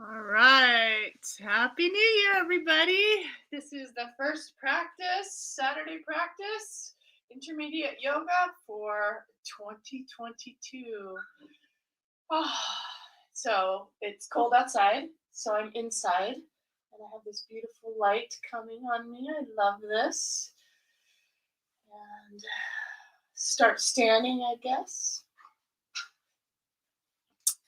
All right. Happy New Year, everybody. This is the first practice, Saturday practice, intermediate yoga for 2022. So it's cold outside, so I'm inside, and I have this beautiful light coming on me. I love this. And start standing, I guess.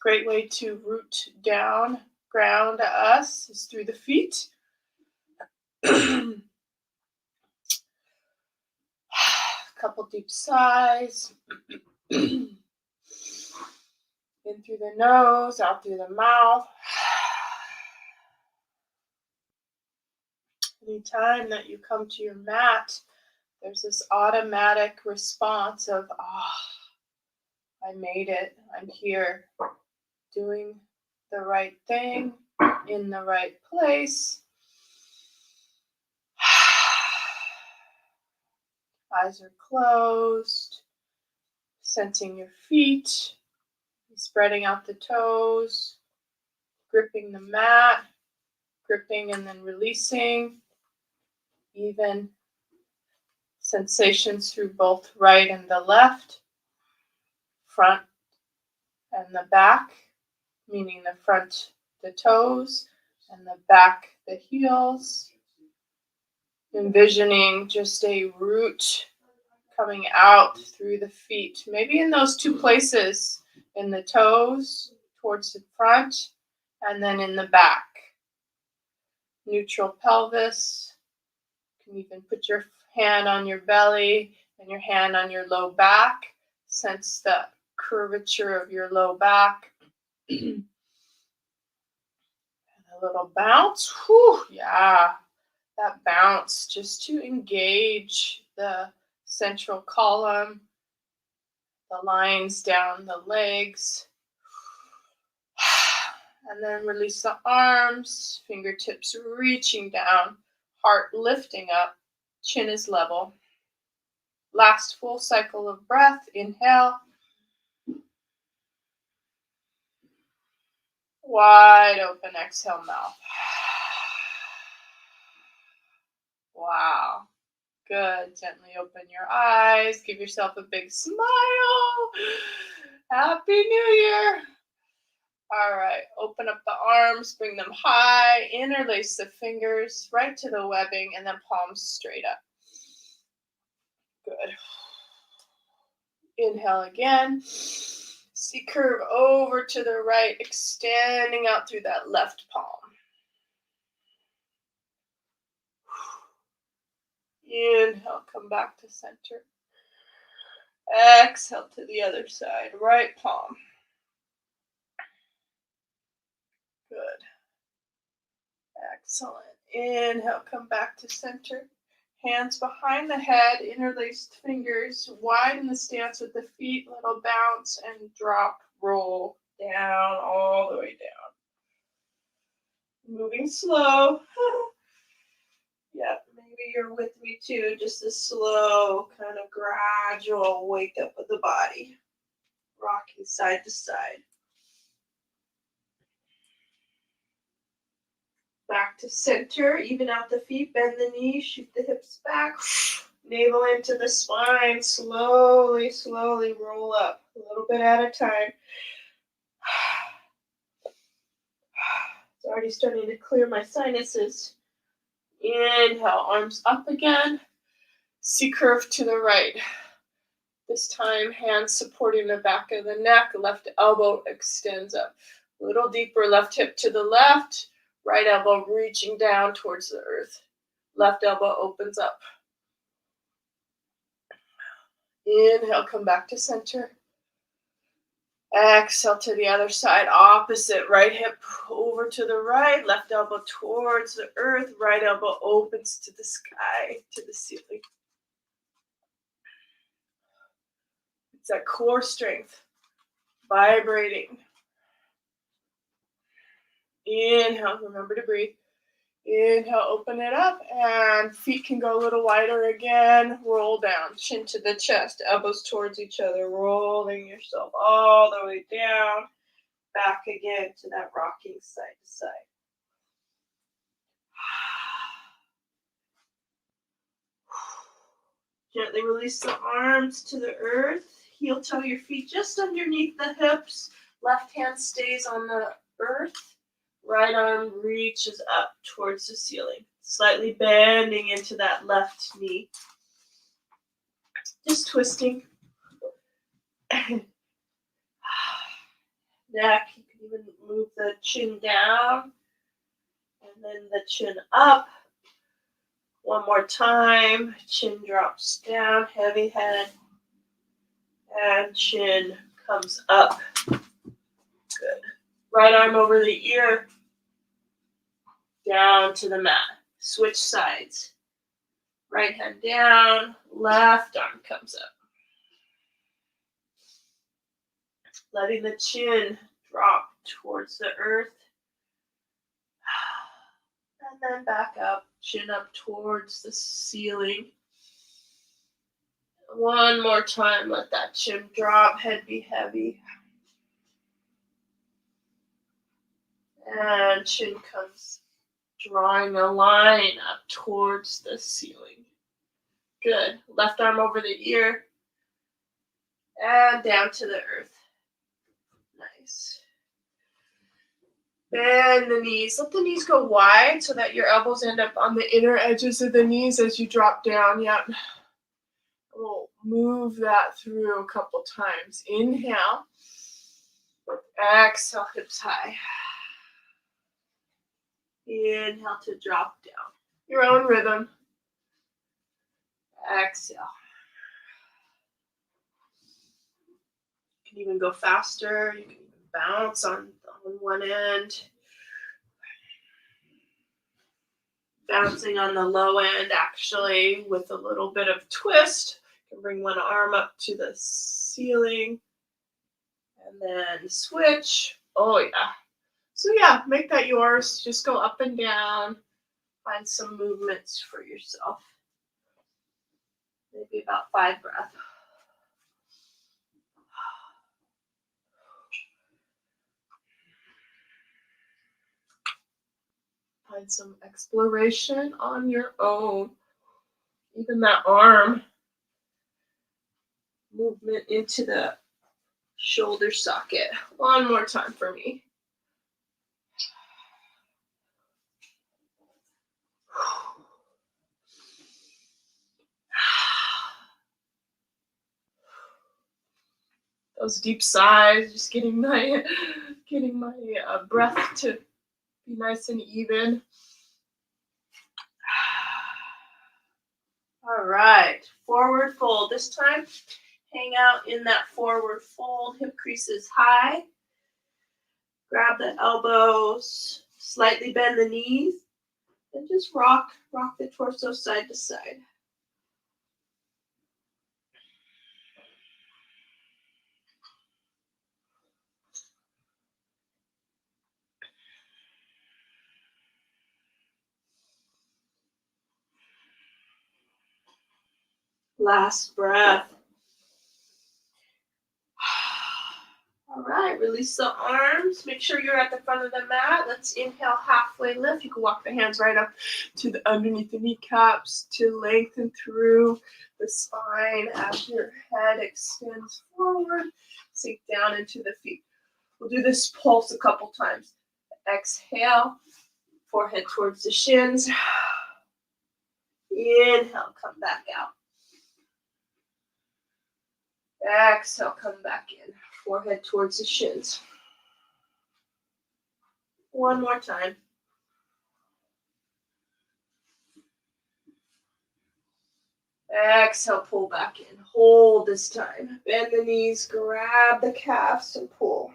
Great way to root down, ground us is through the feet. Couple deep sighs. In through the nose, out through the mouth. Anytime that you come to your mat, there's this automatic response of, I made it. I'm here doing the right thing in the right place. Eyes are closed, sensing your feet, spreading out the toes, gripping the mat, gripping and then releasing, even sensations through both right and the left, front and the back, meaning the front, the toes, and the back, the heels. Envisioning just a root coming out through the feet, maybe in those two places, in the toes towards the front, and then in the back. Neutral pelvis. You can even put your hand on your belly and your hand on your low back. Sense the curvature of your low back. And a little bounce. Whew, yeah. That bounce just to engage the central column, the lines down the legs. And then release the arms, fingertips reaching down, heart lifting up, chin is level. Last full cycle of breath. Inhale. Wide open, exhale, mouth. Wow. Good. Gently open your eyes. Give yourself a big smile. Happy New Year. All right. Open up the arms. Bring them high. Interlace the fingers right to the webbing and then palms straight up. Good. Inhale again. See curve over to the right, extending out through that left palm. Inhale, come back to center. Exhale to the other side, right palm. Good. Excellent. Inhale, come back to center. Hands behind the head, interlaced fingers, widen the stance with the feet, little bounce and drop, roll down, all the way down. Moving slow. Yeah, maybe you're with me too. Just a slow, kind of gradual wake up of the body. Rocking side to side. Back to center, even out the feet, bend the knees, shoot the hips back. Navel into the spine, slowly, slowly roll up, a little bit at a time. It's already starting to clear my sinuses. Inhale, arms up again. C curve to the right. This time, hands supporting the back of the neck, left elbow extends up. A little deeper, left hip to the left, right elbow reaching down towards the earth. Left elbow opens up. Inhale, come back to center. Exhale to the other side, opposite. Right hip over to the right, left elbow towards the earth, right elbow opens to the sky, to the ceiling. It's that core strength, vibrating. Inhale, remember to breathe. Inhale, open it up, and feet can go a little wider again. Roll down, chin to the chest, elbows towards each other, rolling yourself all the way down. Back again to that rocking side to side. Gently release the arms to the earth. Heel toe your feet just underneath the hips. Left hand stays on the earth. Right arm reaches up towards the ceiling. Slightly bending into that left knee. Just twisting. Neck, you can even move the chin down. And then the chin up. One more time. Chin drops down, heavy head. And chin comes up. Good. Right arm over the ear. Down to the mat. Switch sides. Right hand down. Left arm comes up. Letting the chin drop towards the earth. And then back up. Chin up towards the ceiling. One more time. Let that chin drop. Head be heavy. And chin comes drawing a line up towards the ceiling. Good. Left arm over the ear. And down to the earth. Nice. Bend the knees. Let the knees go wide so that your elbows end up on the inner edges of the knees as you drop down. Yep. We'll move that through a couple times. Inhale. Exhale, hips high. Inhale to drop down. Your own rhythm. Exhale. You can even go faster. You can even bounce on one end. Bouncing on the low end, actually, with a little bit of twist. You can bring one arm up to the ceiling. And then switch. Oh, yeah. So, yeah, make that yours. Just go up and down. Find some movements for yourself. Maybe about 5 breaths. Find some exploration on your own. Even that arm movement into the shoulder socket. One more time for me. Those deep sighs, just getting my breath to be nice and even. All right, forward fold. This time, hang out in that forward fold. Hip creases high. Grab the elbows. Slightly bend the knees. And just rock the torso side to side. Last breath. All right, release the arms. Make sure you're at the front of the mat. Let's inhale, halfway lift. You can walk the hands right up to the underneath the kneecaps to lengthen through the spine as your head extends forward. Sink down into the feet. We'll do this pulse a couple times. Exhale, forehead towards the shins. Inhale, come back out. Exhale, come back in. Forehead towards the shins. One more time. Exhale, pull back in. Hold this time. Bend the knees, grab the calves and pull.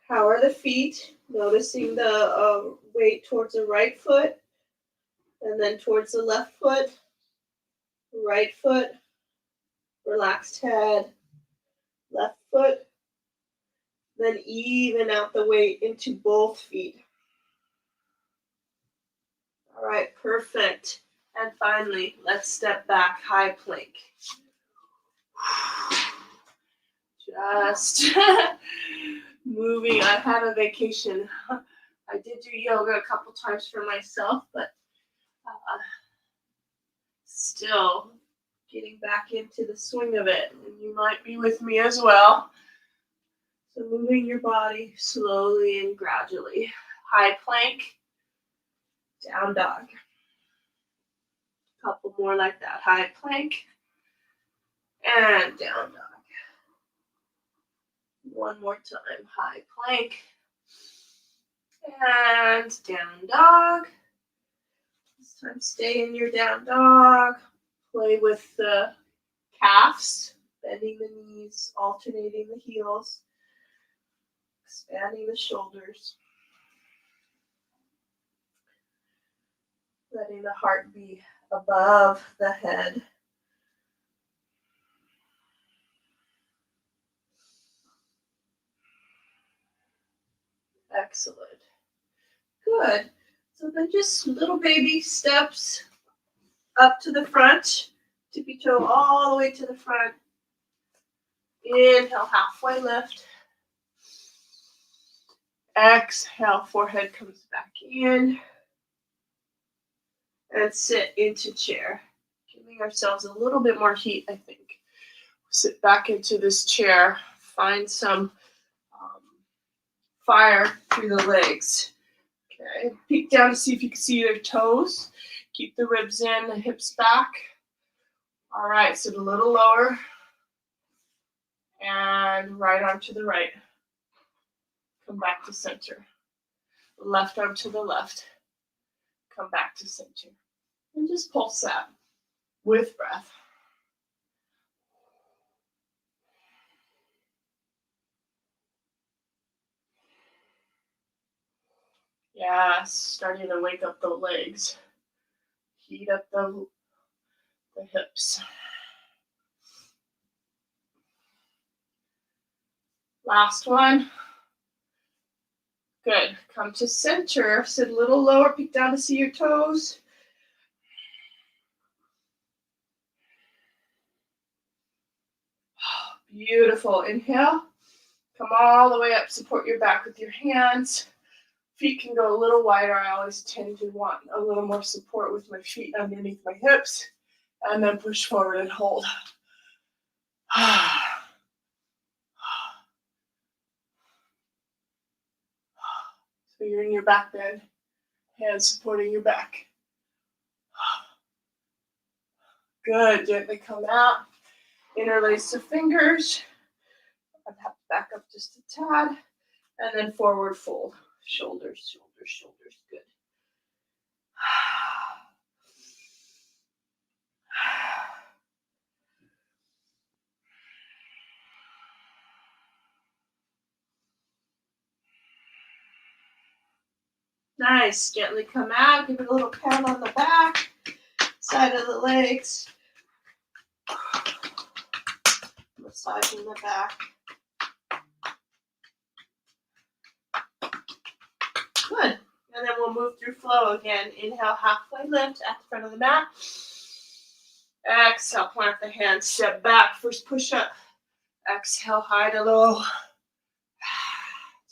How are the feet? Noticing the weight towards the right foot and then towards the left foot. Right foot, relaxed head, left foot. Then even out the weight into both feet. All right, perfect. And finally, let's step back, high plank. Just moving. I had a vacation. I did do yoga a couple times for myself, but still getting back into the swing of it. And you might be with me as well. So moving your body slowly and gradually. High plank, down dog. Couple more like that. High plank and down dog. One more time. High plank and down dog. This time stay in your down dog. Play with the calves, bending the knees, alternating the heels, expanding the shoulders. Letting the heart be above the head. Excellent. Good. So then just little baby steps up to the front. Tippy toe all the way to the front. Inhale, halfway lift. Exhale, forehead comes back in. And sit into chair. Giving ourselves a little bit more heat, I think. Sit back into this chair. Find some fire through the legs. Okay, peek down to see if you can see your toes. Keep the ribs in, the hips back. All right, sit a little lower. And right arm to the right. Come back to center. Left arm to the left. Come back to center. And just pulse that with breath. Yes, starting to wake up the legs. Heat up the hips. Last one. Good. Come to center. Sit a little lower. Peek down to see your toes. Beautiful. Inhale. Come all the way up. Support your back with your hands. Feet can go a little wider. I always tend to want a little more support with my feet underneath my hips. And then push forward and hold. So you're in your back bend. Hands supporting your back. Good. Gently come out. Interlace the fingers. I'd have to back up just a tad. And then forward fold. Shoulders, shoulders, shoulders. Good. Nice. Gently come out. Give it a little pat on the back. Side of the legs. Massaging the back. Good. And then we'll move through flow again. Inhale, halfway lift at the front of the mat. Exhale, plant the hands, step back. First push up. Exhale, high to low.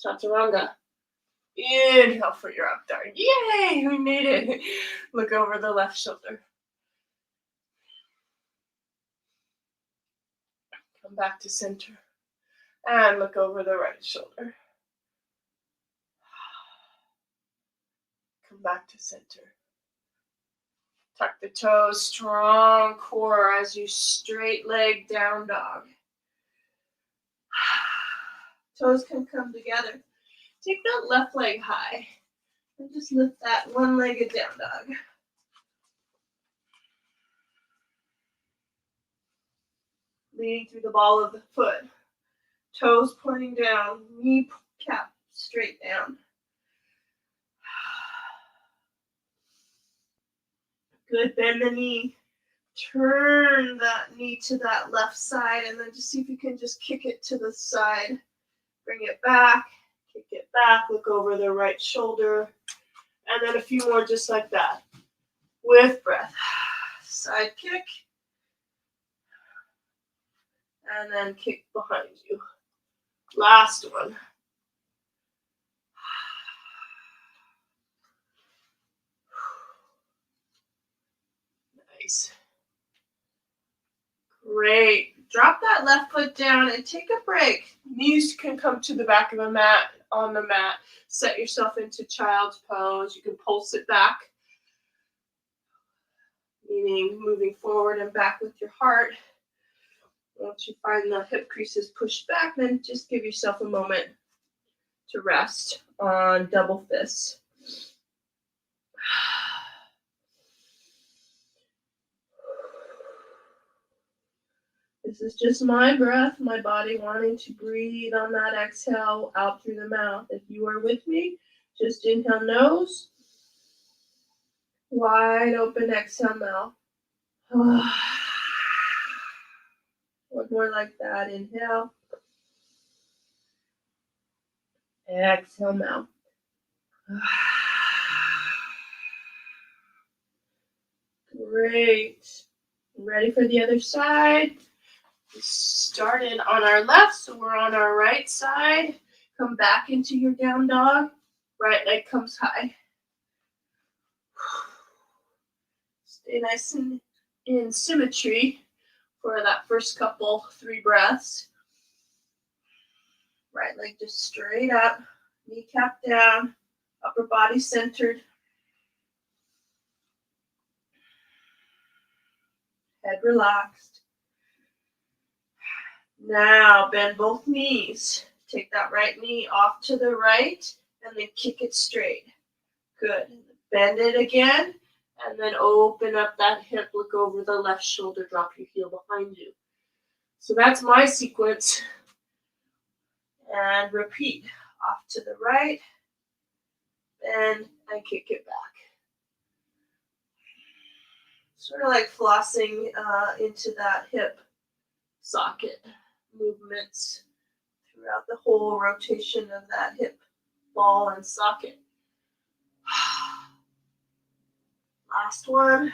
Chaturanga. Inhale for your up dog. Yay, we made it. Look over the left shoulder. Come back to center. And look over the right shoulder. Come back to center. Tuck the toes, strong core as you straight leg down dog. Toes can come together. Take that left leg high and just lift that one-legged down dog. Leading through the ball of the foot. Toes pointing down, knee cap straight down. Good, bend the knee. Turn that knee to that left side and then just see if you can just kick it to the side. Bring it back, kick it back, look over the right shoulder. And then a few more just like that. with breath. Side kick. And then kick behind you. Last one. Nice. Great. Drop that left foot down and take a break. Knees can come to the back of the mat, on the mat. Set yourself into child's pose. You can pulse it back, meaning moving forward and back with your heart. Once you find the hip creases pushed back, then just give yourself a moment to rest on double fists. This is just my breath, my body wanting to breathe on that exhale out through the mouth. If you are with me, just inhale nose, wide open exhale mouth. One more like that, inhale. Exhale mouth. Great. Ready for the other side? We started on our left, so we're on our right side. Come back into your down dog. Right leg comes high. Stay nice and in symmetry for that first couple, 3 breaths. Right leg just straight up, kneecap down, upper body centered. Head relaxed. Now bend both knees. Take that right knee off to the right and then kick it straight. Good. Bend it again and then open up that hip. Look over the left shoulder. Drop your heel behind you. So that's my sequence. And repeat. Off to the right. Bend and kick it back. Sort of like flossing into that hip socket movements throughout the whole rotation of that hip ball and socket. Last one.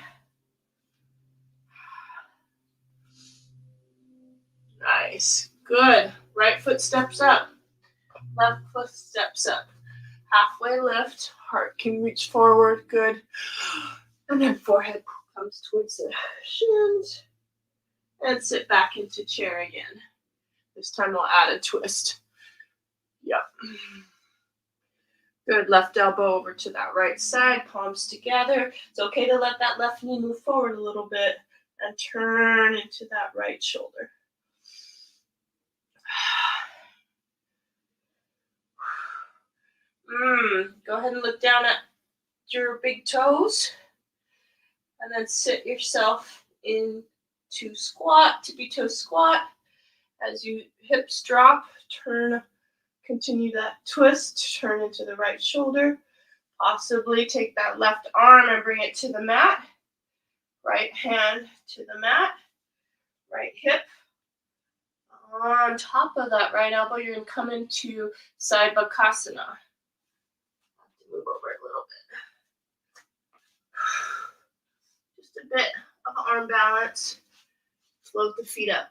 Nice. Good. Right foot steps up. Left foot steps up. Halfway lift. Heart can reach forward. Good. And then forehead comes towards the shins. And sit back into chair again. This time we'll add a twist. Yep. Good. Left elbow over to that right side. Palms together. It's okay to let that left knee move forward a little bit and turn into that right shoulder. Go ahead and look down at your big toes. And then sit yourself into squat, tippy-toe squat. As you hips drop, continue that twist, turn into the right shoulder. Possibly take that left arm and bring it to the mat. Right hand to the mat. Right hip. On top of that right elbow, you're going to come into Side Bakasana. Move over a little bit. Just a bit of arm balance. Float the feet up.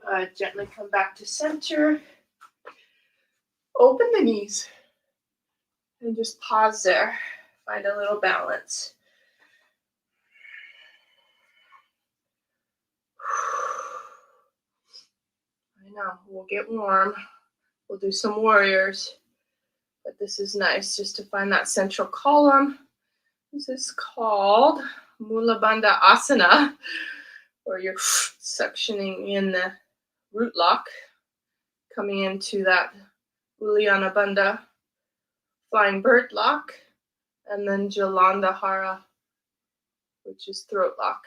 Good. Gently come back to center. Open the knees. And just pause there. Find a little balance. I know, we'll get warm. We'll do some warriors. But this is nice just to find that central column. This is called Mula Bandha Asana, where you're suctioning in the root lock, coming into that Uddiyana Bandha flying bird lock, and then Jalandhara, which is throat lock.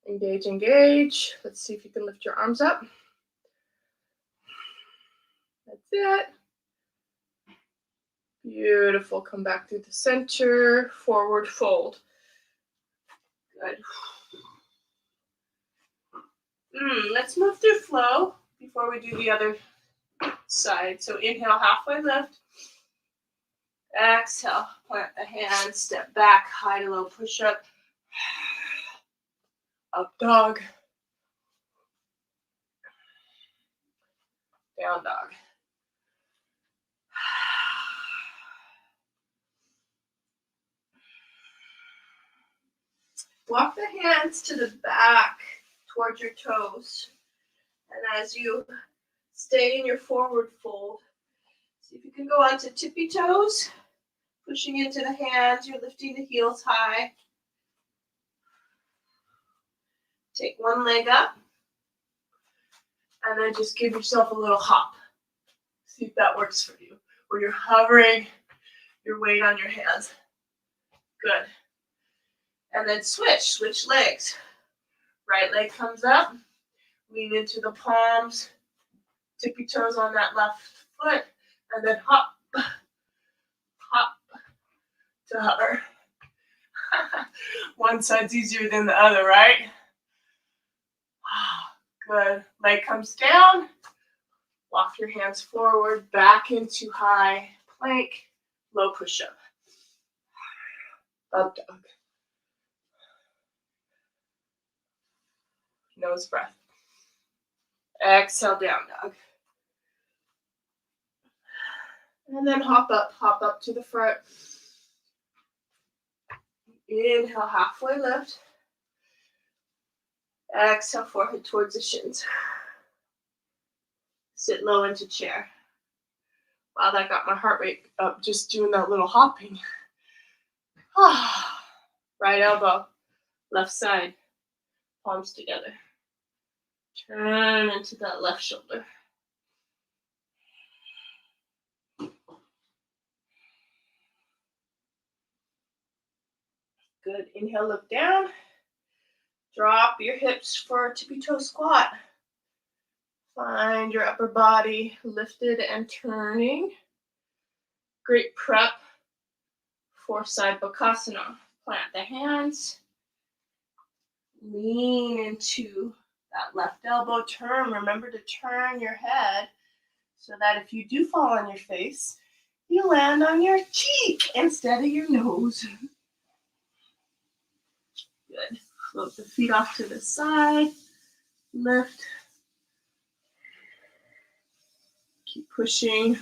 Engage, engage. Let's see if you can lift your arms up. That's it. Beautiful. Come back through the center. Forward fold. Good. Let's move through flow before we do the other side. So inhale, halfway lift. Exhale, plant the hands, step back, high to low push-up. Up dog. Down dog. Walk the hands to the back towards your toes. And as you stay in your forward fold, see if you can go onto tippy toes, pushing into the hands. You're lifting the heels high. Take one leg up. And then just give yourself a little hop. See if that works for you. Where you're hovering your weight on your hands. Good. And then switch legs. Right leg comes up. Lean into the palms. Tippy toes on that left foot. And then hop. Hop to hover. One side's easier than the other, right? Good. Leg comes down. Walk your hands forward, back into high plank, low push-up. Up dog. Nose breath. Exhale, down dog. And then hop up to the front. Inhale, halfway lift. Exhale, forehead towards the shins. Sit low into chair. Wow, that got my heart rate up just doing that little hopping. Right elbow, left side, palms together. Turn into that left shoulder. Good. Inhale, look down. Drop your hips for a tippy toe squat. Find your upper body lifted and turning. Great prep for side bakasana. Plant the hands. Lean into that left elbow. Turn. Remember to turn your head so that if you do fall on your face, you land on your cheek instead of your nose. Good. Float the feet off to the side. Lift. Keep pushing.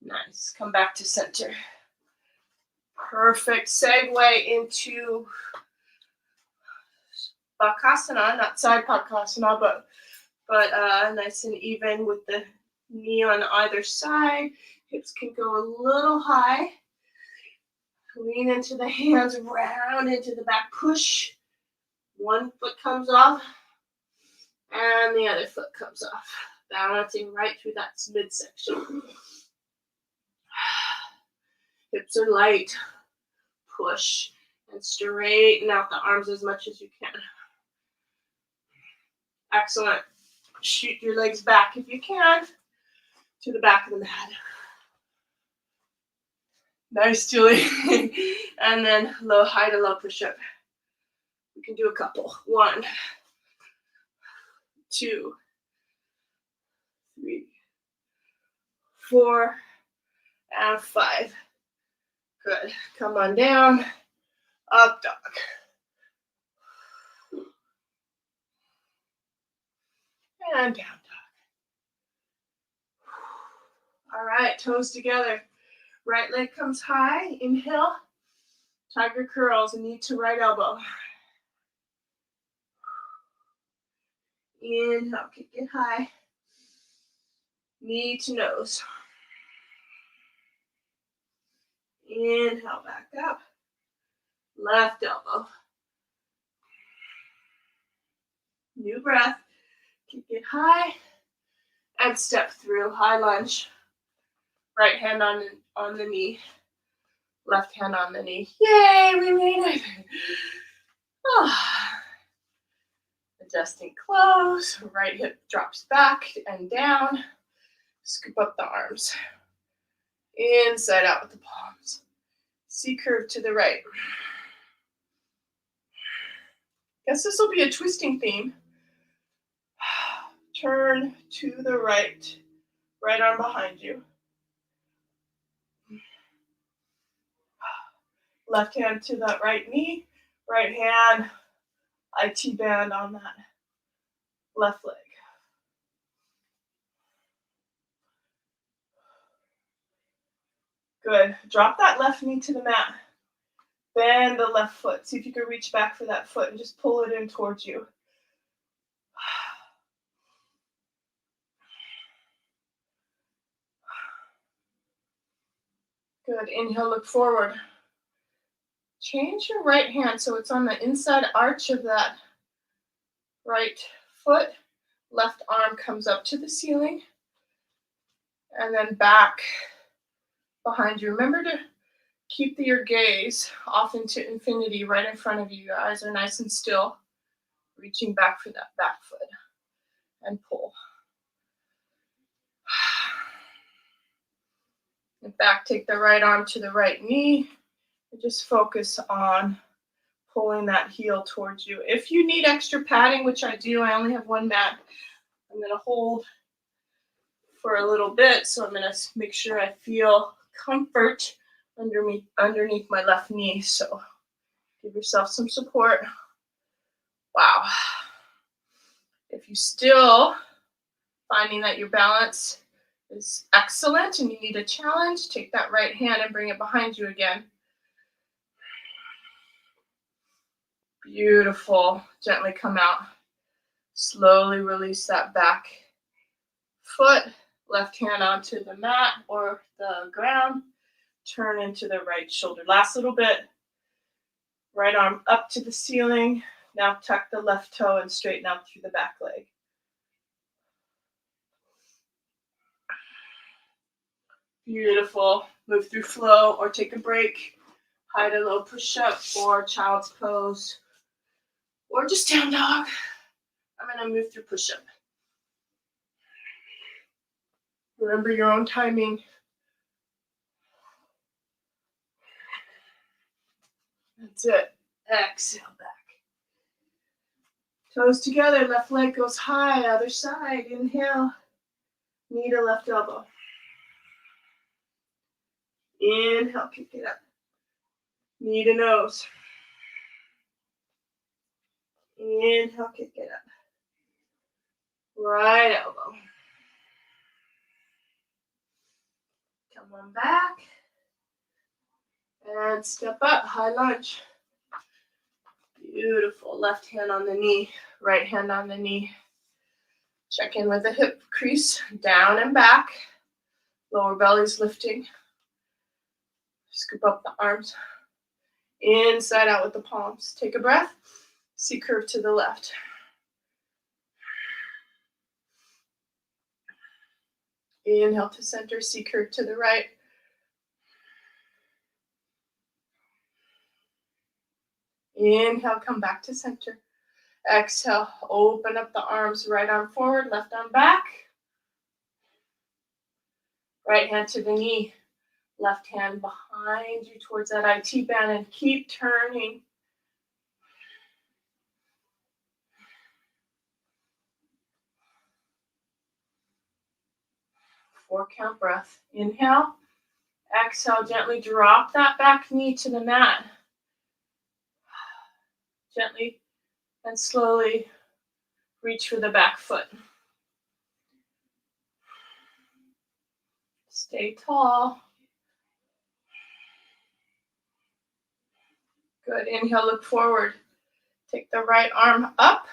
Nice. Come back to center. Perfect. Segue into Bakasana, not side Bakasana, but nice and even with the knee on either side. Hips can go a little high. Lean into the hands, round into the back. Push. One foot comes off, and the other foot comes off. Balancing right through that midsection. Hips are light. Push and straighten out the arms as much as you can. Excellent. Shoot your legs back if you can to the back of the mat. Nice, Julie. And then high to low push-up. We can do a couple. 1, 2, 3, 4, and 5. Good. Come on down. Up dog. And down dog. All right, toes together. Right leg comes high. Inhale. Tiger curls, knee to right elbow. Inhale, kick it high. Knee to nose. Inhale, back up. Left elbow. New breath. Kick it high. And step through. High lunge. Right hand on the knee. Left hand on the knee. Yay, we made it. Adjusting close. Right hip drops back and down. Scoop up the arms. Inside out with the palms. C curve to the right. Guess this will be a twisting theme. Turn to the right. Right arm behind you. Left hand to that right knee. Right hand, IT band on that left leg. Good. Drop that left knee to the mat. Bend the left foot. See if you can reach back for that foot and just pull it in towards you. Good. Inhale, look forward. Change your right hand so it's on the inside arch of that right foot. Left arm comes up to the ceiling. And then back behind you. Remember to keep your gaze off into infinity right in front of you. Your eyes are nice and still. Reaching back for that back foot. And pull. And back, take the right arm to the right knee. And just focus on pulling that heel towards you. If you need extra padding, which I do, I only have one mat. I'm going to hold for a little bit. So I'm going to make sure I feel comfort underneath my left knee. So give yourself some support. Wow. If you still finding that your balance is excellent and you need a challenge, take that right hand and bring it behind you again. Beautiful. Gently come out. Slowly release that back foot. Left hand onto the mat or the ground. Turn into the right shoulder. Last little bit. Right arm up to the ceiling. Now tuck the left toe and straighten out through the back leg. Beautiful. Move through flow or take a break. High to low push-up or child's pose or just down dog. I'm going to move through push-up. Remember your own timing. That's it. Exhale back. Toes together, left leg goes high, other side. Inhale, knee to left elbow. Inhale, kick it up. Knee to nose. Inhale, kick it up. Right elbow. Come on back. And step up, high lunge. Beautiful. Left hand on the knee, right hand on the knee. Check in with the hip crease, down and back. Lower belly's lifting. Scoop up the arms. Inside out with the palms. Take a breath. C curve to the left. Inhale to center, C curve to the right. Inhale, come back to center. Exhale, open up the arms, right arm forward, left arm back. Right hand to the knee, left hand behind you towards that IT band and keep turning. Four count breath. Inhale. Exhale, gently drop that back knee to the mat. Gently and slowly reach for the back foot. Stay tall. Good. Inhale, look forward. Take the right arm up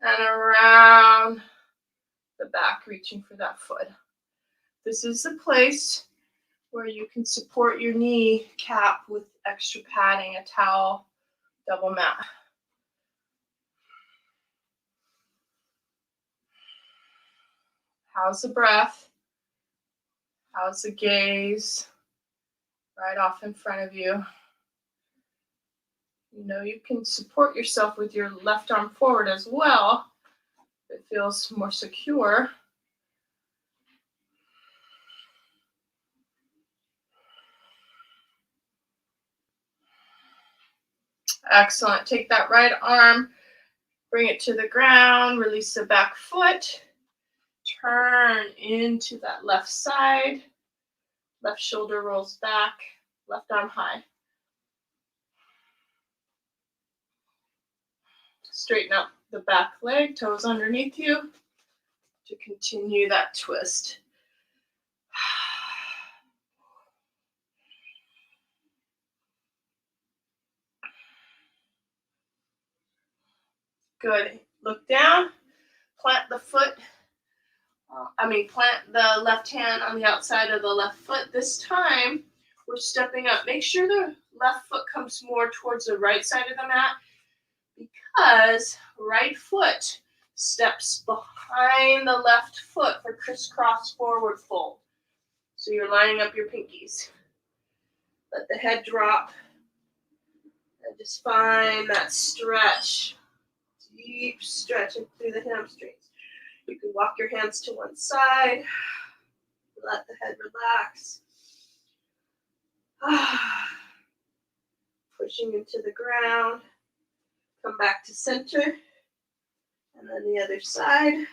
and around the back, reaching for that foot. This is the place where you can support your knee cap with extra padding, a towel, double mat. How's the breath? How's the gaze? Right off in front of you. You know you can support yourself with your left arm forward as well. It feels more secure. Excellent. Take that right arm, bring it to the ground, release the back foot, turn into that left side, left shoulder rolls back, left arm high. Straighten up the back leg, toes underneath you to continue that twist. Good. Look down, plant the foot. Plant the left hand on the outside of the left foot. This time, we're stepping up. Make sure the left foot comes more towards the right side of the mat because right foot steps behind the left foot for crisscross forward fold. So you're lining up your pinkies. Let the head drop and just find that stretch. Deep stretching through the hamstrings. You can walk your hands to one side. Let the head relax. Pushing into the ground. Come back to center. And then the other side.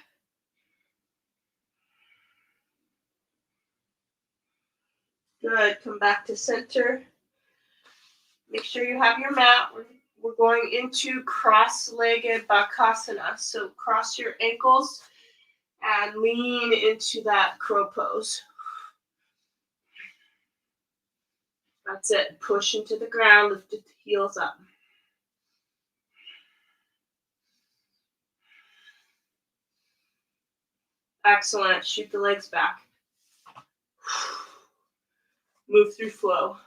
Good. Come back to center. Make sure you have your mat. We're going into cross-legged Bakasana. So cross your ankles and lean into that crow pose. That's it. Push into the ground, lift the heels up. Excellent. Shoot the legs back. Move through flow.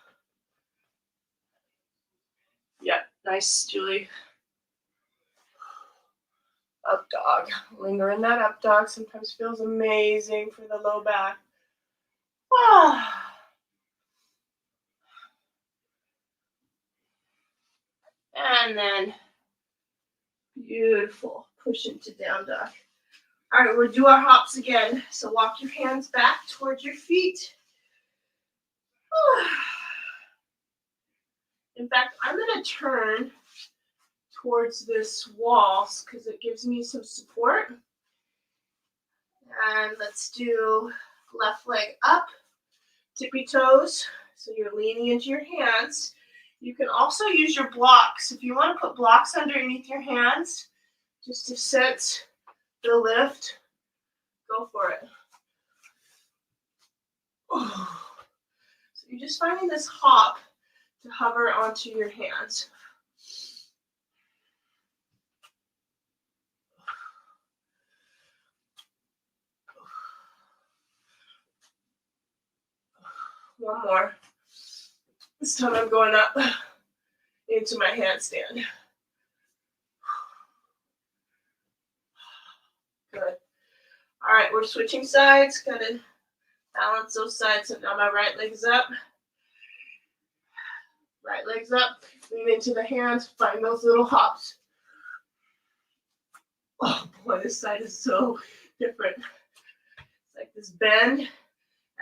Yep. Nice, Julie. Up dog. Linger in that up dog. Sometimes feels amazing for the low back. And then, beautiful. Push into down dog. All right, we'll do our hops again. So walk your hands back towards your feet. In fact, I'm going to turn towards this wall because it gives me some support. And let's do left leg up, tippy toes. So you're leaning into your hands. You can also use your blocks. If you want to put blocks underneath your hands, just to sense the lift, go for it. So you're just finding this hop to hover onto your hands. One more. This time I'm going up into my handstand. Good. All right, we're switching sides. Gotta balance those sides. So now my right leg's up. Right leg's up. Lean into the hands. Find those little hops. Oh boy, this side is so different. It's like this bend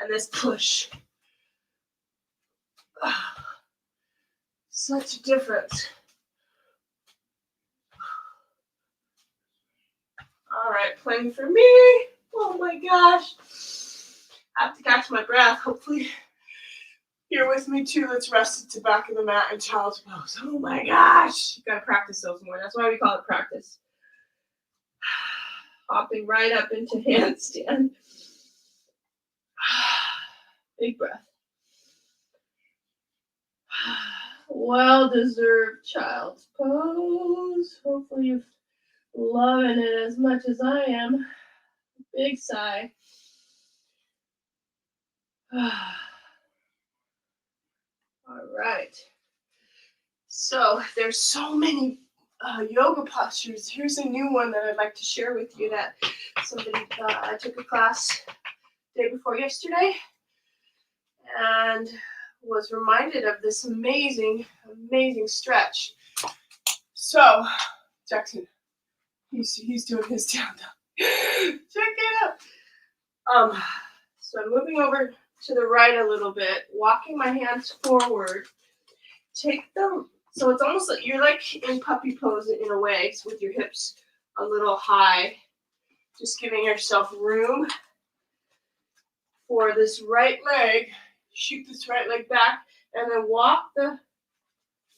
and this push. Such a difference. All right, playing for me. Oh my gosh. I have to catch my breath. Hopefully you're with me too. Let's rest at the back of the mat in child's pose. Oh my gosh. You gotta practice those more. That's why we call it practice. Hopping right up into handstand. Big breath. Well-deserved child's pose. Hopefully you're loving it as much as I am. Big sigh. All right. So there's so many yoga postures. Here's a new one that I'd like to share with you that somebody I took a class day before yesterday and was reminded of this amazing stretch. So Jackson, he's doing his down dog. Check it out. So I'm moving over to the right a little bit, walking my hands forward. Take the So it's almost like you're like in puppy pose in a way, with your hips a little high, just giving yourself room for this right leg. Shoot this right leg back, and then walk the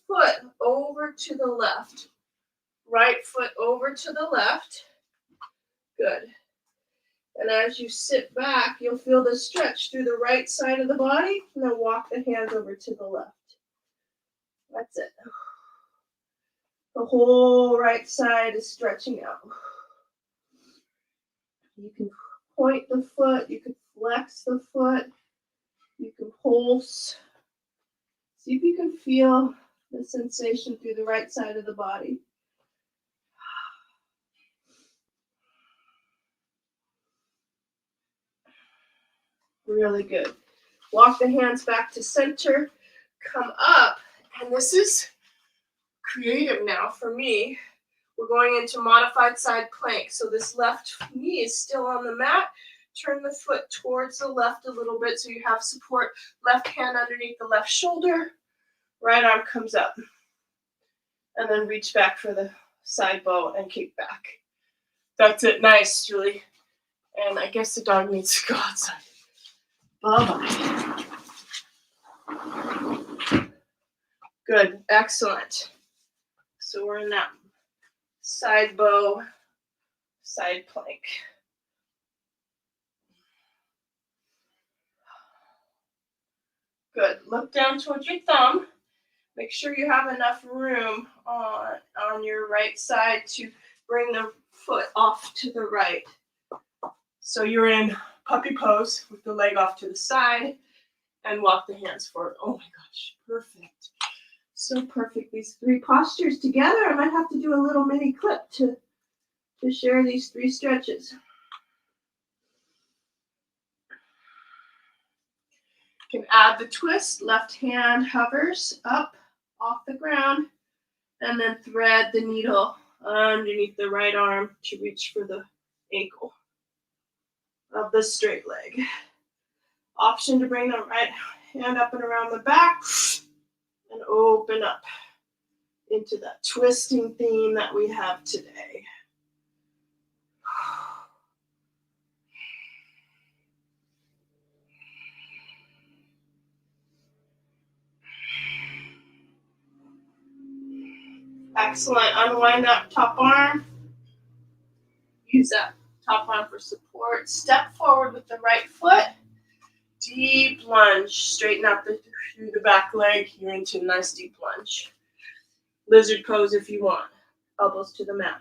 foot over to the left. Right foot over to the left. Good. And as you sit back, you'll feel the stretch through the right side of the body, and then walk the hands over to the left. That's it. The whole right side is stretching out. You can point the foot, you can flex the foot, you can pulse. See if you can feel the sensation through the right side of the body. Really good. Walk the hands back to center, come up, and this is creative now for me. We're going into modified side plank. So this left knee is still on the mat. Turn the foot towards the left a little bit so you have support. Left hand underneath the left shoulder. Right arm comes up. And then reach back for the side bow and kick back. That's it. Nice, Julie. And I guess the dog needs to go outside. Bye-bye. Good. Excellent. So we're in that side bow, side plank. Good. Look down towards your thumb. Make sure you have enough room on your right side to bring the foot off to the right. So you're in puppy pose with the leg off to the side and walk the hands forward. Oh my gosh, perfect. So perfect. These three postures together. I might have to do a little mini clip to share these three stretches. You can add the twist. Left hand hovers up off the ground and then thread the needle underneath the right arm to reach for the ankle of the straight leg. Option to bring the right hand up and around the back and open up into that twisting theme that we have today. Excellent. Unwind that top arm. Use that top arm for support. Step forward with the right foot. Deep lunge. Straighten out through the back leg. You're into a nice deep lunge. Lizard pose if you want. Elbows to the mat.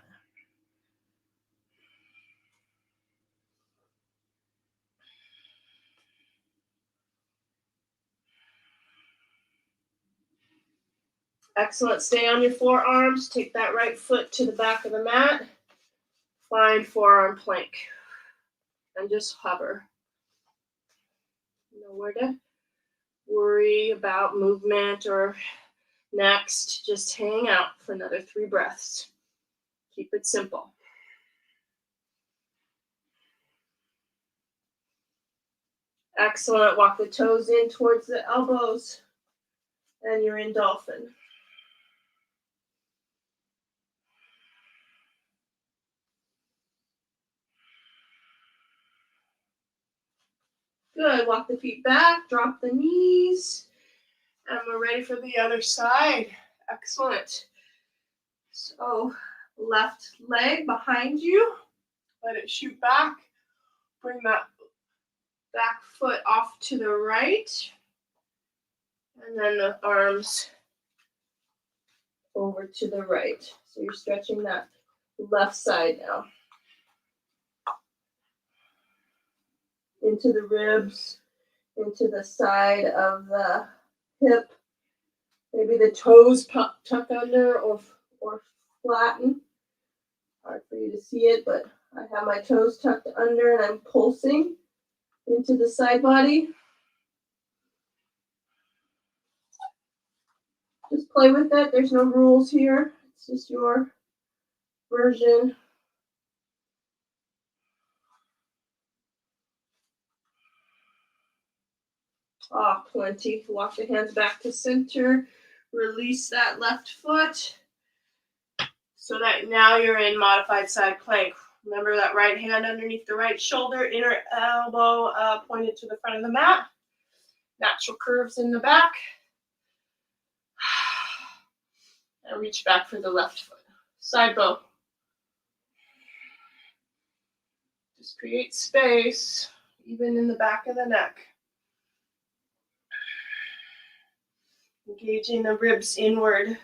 Excellent. Stay on your forearms. Take that right foot to the back of the mat. Find forearm plank. And just hover. Nowhere to worry about movement or next. Just hang out for another 3 breaths. Keep it simple. Excellent. Walk the toes in towards the elbows. And you're in dolphin. Good. Walk the feet back. Drop the knees. And we're ready for the other side. Excellent. So left leg behind you. Let it shoot back. Bring that back foot off to the right. And then the arms over to the right. So you're stretching that left side now. Into the ribs, into the side of the hip. Maybe the toes tuck under or flatten. Hard for you to see it, but I have my toes tucked under and I'm pulsing into the side body. Just play with it. There's no rules here. It's just your version. Plenty. Walk the hands back to center. Release that left foot so that now you're in modified side plank. Remember that right hand underneath the right shoulder, inner elbow pointed to the front of the mat. Natural curves in the back. And reach back for the left foot. Side bow. Just create space, even in the back of the neck. Engaging the ribs inward.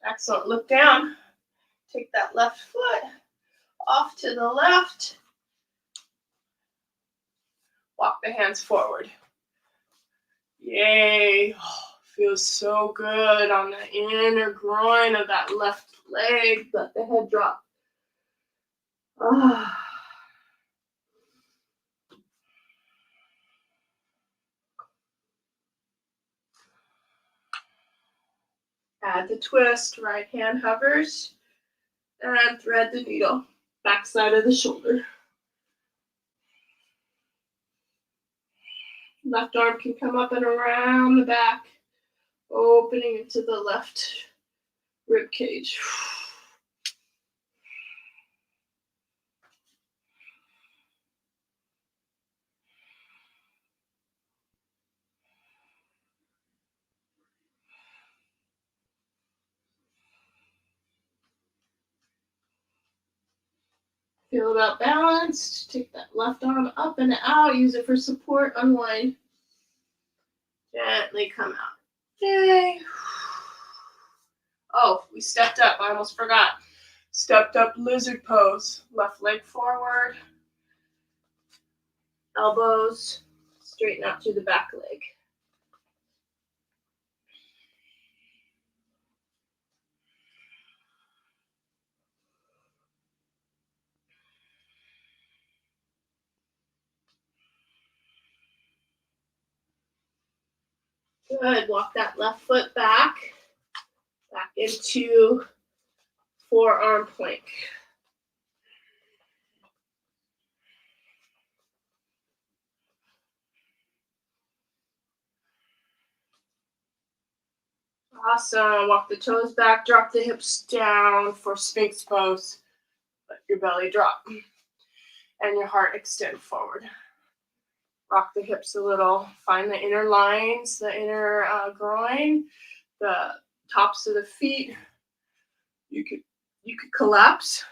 Excellent. Look down. Take that left foot off to the left. Walk the hands forward. Yay. Oh, feels so good on the inner groin of that left leg. Let the head drop. Ah. Add the twist. Right hand hovers. And thread the needle. Back side of the shoulder. Left arm can come up and around the back, opening into the left rib cage. Feel about balanced. Take that left arm up and out. Use it for support. Unwind. Gently come out. Yay. Oh, we stepped up. I almost forgot. Stepped up lizard pose. Left leg forward. Elbows straighten out through the back leg. Good. Walk that left foot back into forearm plank. Awesome. Walk the toes back, drop the hips down for Sphinx pose. Let your belly drop and your heart extend forward. Rock the hips a little. Find the inner lines, the inner groin, the tops of the feet. You could collapse,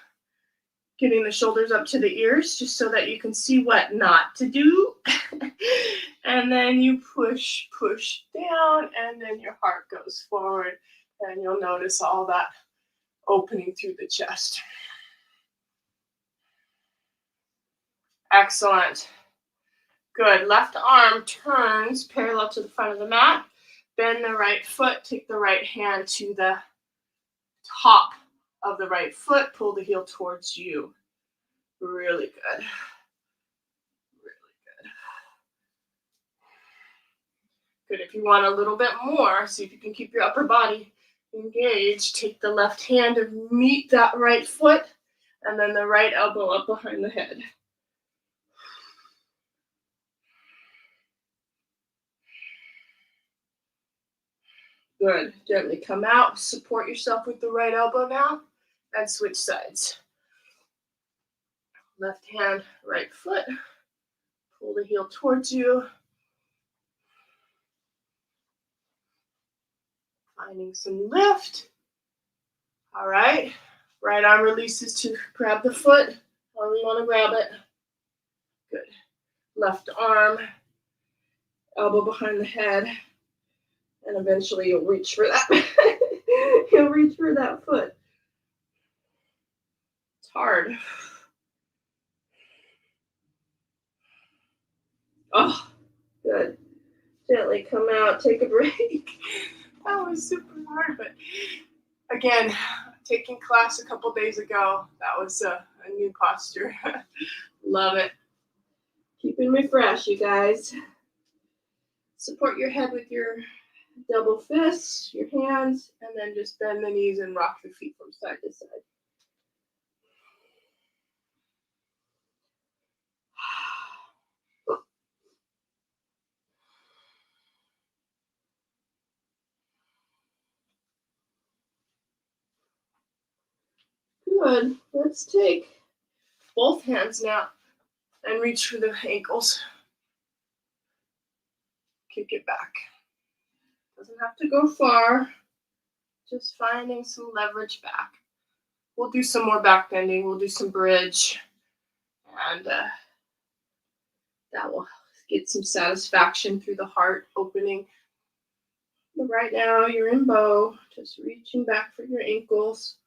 getting the shoulders up to the ears just so that you can see what not to do. And then you push down, and then your heart goes forward, and you'll notice all that opening through the chest. Excellent. Good. Left arm turns parallel to the front of the mat. Bend the right foot. Take the right hand to the top of the right foot. Pull the heel towards you. Really good. Good. If you want a little bit more, see if you can keep your upper body engaged. Take the left hand and meet that right foot, and then the right elbow up behind the head. Good. Gently come out. Support yourself with the right elbow now, and switch sides. Left hand, right foot. Pull the heel towards you. Finding some lift. All right. Right arm releases to grab the foot. However you want to grab it. Good. Left arm, elbow behind the head, and eventually you'll reach for that. You'll reach for that foot. It's hard. Oh, good. Gently come out, take a break. That was super hard, but again, taking class a couple days ago, that was a new posture. Love it. Keeping me fresh, you guys. Support your head with your double fists, your hands, and then just bend the knees and rock the feet from side to side. Good. Let's take both hands now and reach for the ankles. Kick it back. Doesn't have to go far. Just finding some leverage back. We'll do some more back bending. We'll do some bridge. And that will get some satisfaction through the heart opening. But right now, you're in bow. Just reaching back for your ankles.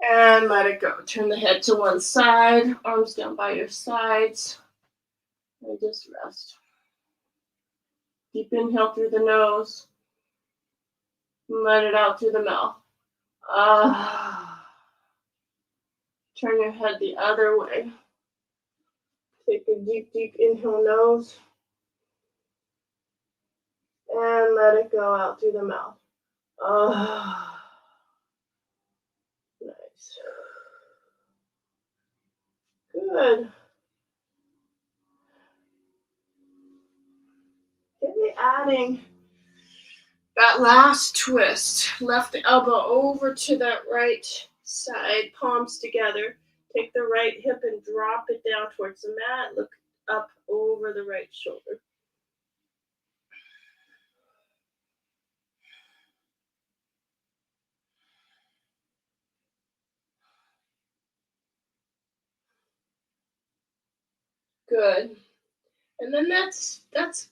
And let it go. Turn the head to one side. Arms down by your sides. And just rest. Deep inhale through the nose. Let it out through the mouth. Turn your head the other way. Take a deep, deep inhale, nose. And let it go out through the mouth. Nice. Good. Maybe adding that last twist. Left elbow over to that right side, palms together. Take the right hip and drop it down towards the mat. Look up over the right shoulder. Good. And then that's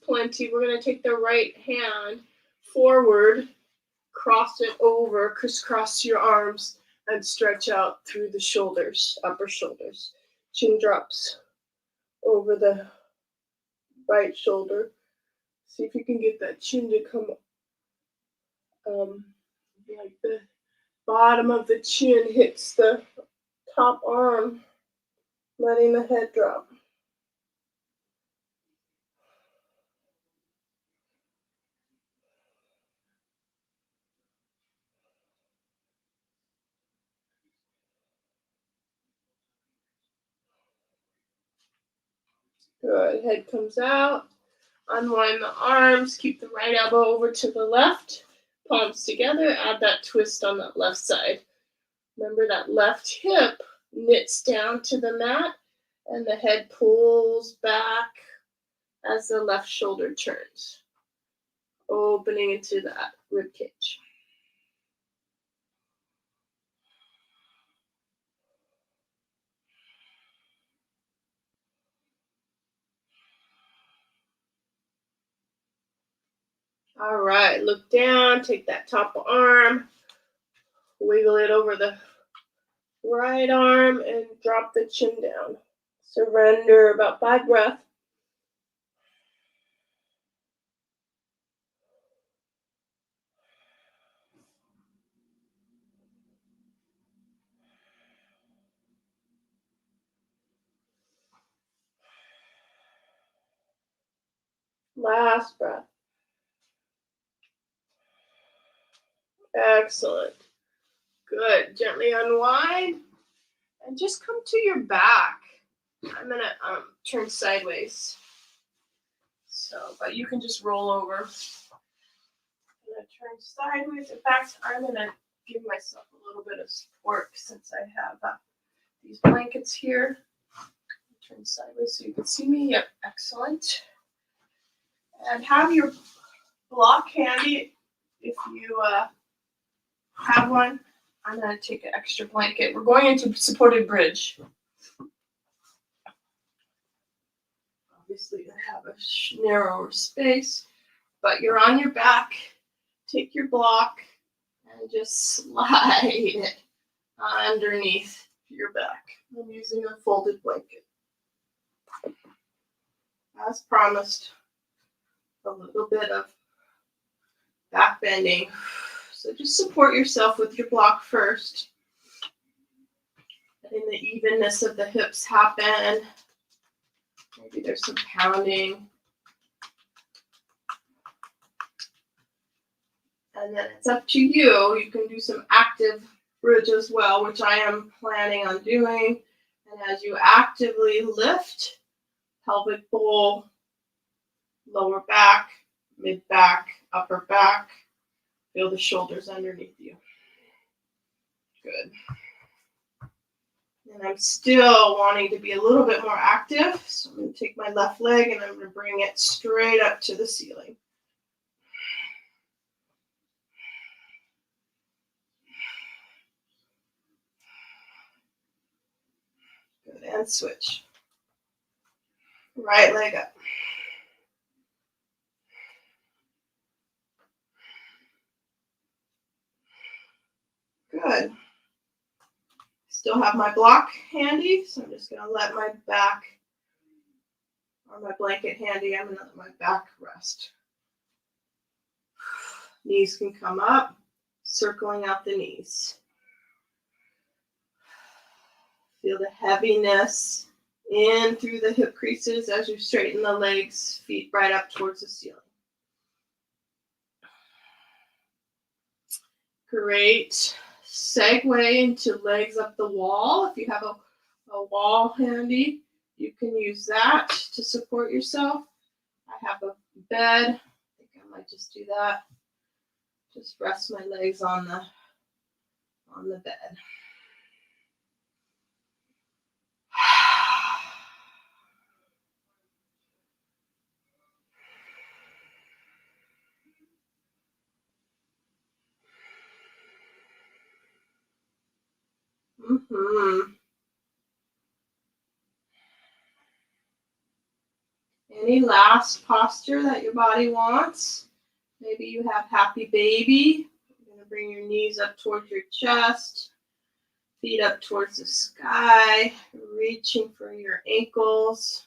plenty. We're going to take the right hand forward, cross it over, crisscross your arms, and stretch out through the shoulders, upper shoulders. Chin drops over the right shoulder. See if you can get that chin to come like the bottom of the chin hits the top arm, letting the head drop. Good. Head comes out. Unwind the arms. Keep the right elbow over to the left. Palms together. Add that twist on that left side. Remember that left hip knits down to the mat and the head pulls back as the left shoulder turns, opening into that rib cage. All right, look down, take that top arm, wiggle it over the right arm and drop the chin down. Surrender, about 5 breaths. Last breath. Excellent. Good. Gently unwind and just come to your back. I'm going to turn sideways. But you can just roll over. I'm going to turn sideways. In fact, I'm going to give myself a little bit of support since I have these blankets here. Turn sideways so you can see me. Yep, excellent. And have your block handy if you have one. I'm going to take an extra blanket. We're going into supported bridge. Obviously, I have a narrower space, but you're on your back. Take your block and just slide it underneath your back. I'm using a folded blanket. As promised, a little bit of back bending. So just support yourself with your block first. Letting the evenness of the hips happen. Maybe there's some pounding. And then it's up to you. You can do some active bridge as well, which I am planning on doing. And as you actively lift, pelvic bowl, lower back, mid back, upper back, Feel the shoulders underneath you. Good. And I'm still wanting to be a little bit more active, so I'm going to take my left leg and I'm going to bring it straight up to the ceiling. Good, and switch. Right leg up. Good. Still have my block handy, so I'm just going to let my back, or my blanket handy, I'm going to let my back rest. Knees can come up, circling out the knees. Feel the heaviness in through the hip creases as you straighten the legs, feet right up towards the ceiling. Great. Segue into legs up the wall. If you have a wall handy, you can use that to support yourself. I have a bed. I think I might just do that. Just rest my legs on the bed. Any last posture that your body wants? Maybe you have happy baby. You're going to bring your knees up towards your chest, feet up towards the sky, reaching for your ankles.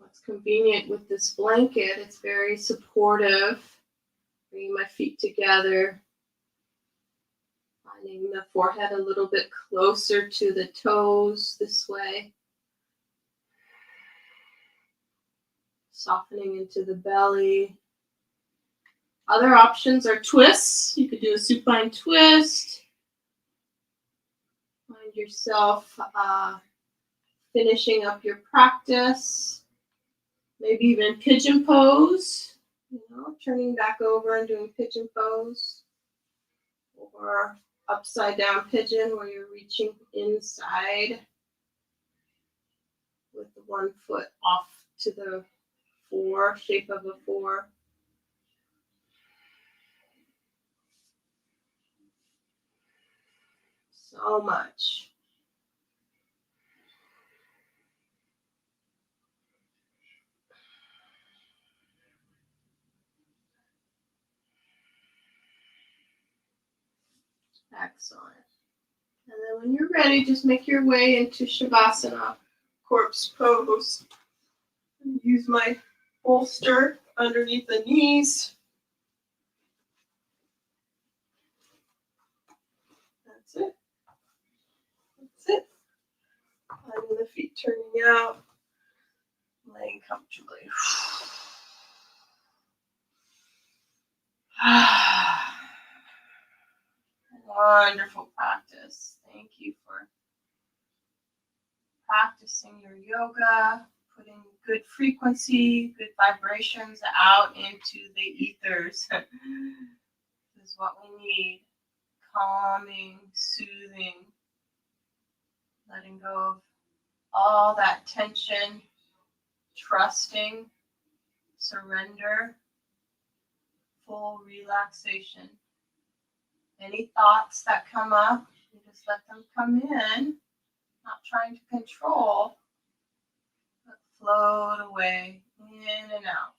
What's convenient with this blanket, it's very supportive. Bringing my feet together, finding the forehead a little bit closer to the toes this way. Softening into the belly. Other options are twists. You could do a supine twist. Find yourself finishing up your practice. Maybe even pigeon pose. Turning back over and doing pigeon pose. Or upside down pigeon where you're reaching inside with the one foot off to the 4, shape of a 4. So much. Excellent. And then when you're ready, just make your way into Shavasana, corpse pose. Use my bolster underneath the knees. That's it. That's it. Finding the feet turning out, laying comfortably. Wonderful practice. Thank you for practicing your yoga, putting good frequency, good vibrations out into the ethers. This is what we need. Calming, soothing, letting go of all that tension, trusting, surrender, full relaxation. Any thoughts that come up, you just let them come in, not trying to control, but float away, in and out.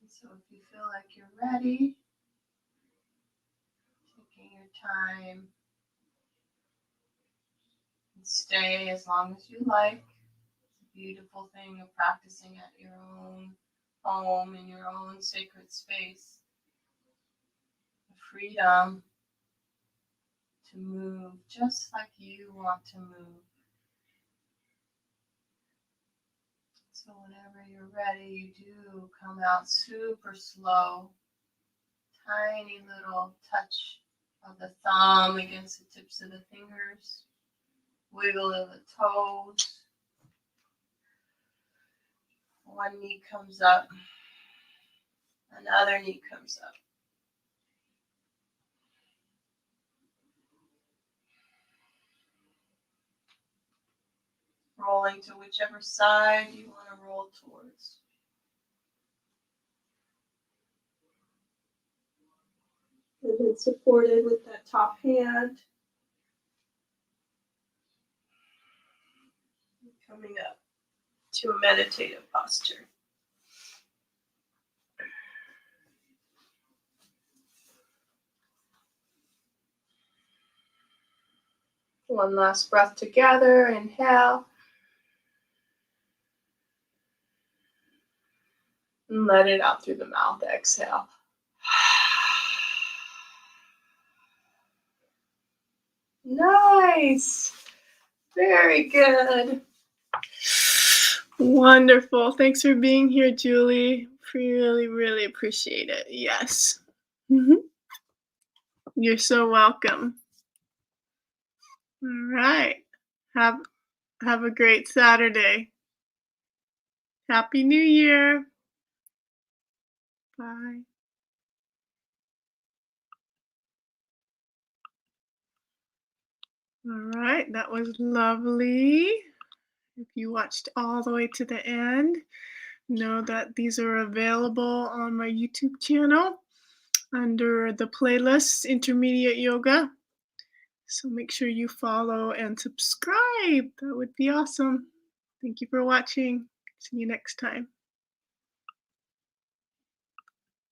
So if you feel like you're ready, taking your time, and stay as long as you like. It's a beautiful thing of practicing at your own home, in your own sacred space. The freedom to move just like you want to move. So whenever you're ready, you do come out super slow. Tiny little touch of the thumb against the tips of the fingers. Wiggle of the toes. One knee comes up. Another knee comes up. Rolling to whichever side you want to roll towards. And then supported with that top hand. Coming up to a meditative posture. One last breath together. Inhale. And let it out through the mouth. Exhale. Nice. Very good. Wonderful. Thanks for being here, Julie. Really, really appreciate it. Yes. You're so welcome. All right. Have a great Saturday. Happy New Year. Bye. All right, that was lovely. If you watched all the way to the end, know that these are available on my YouTube channel under the playlist Intermediate Yoga. So make sure you follow and subscribe. That would be awesome. Thank you for watching. See you next time.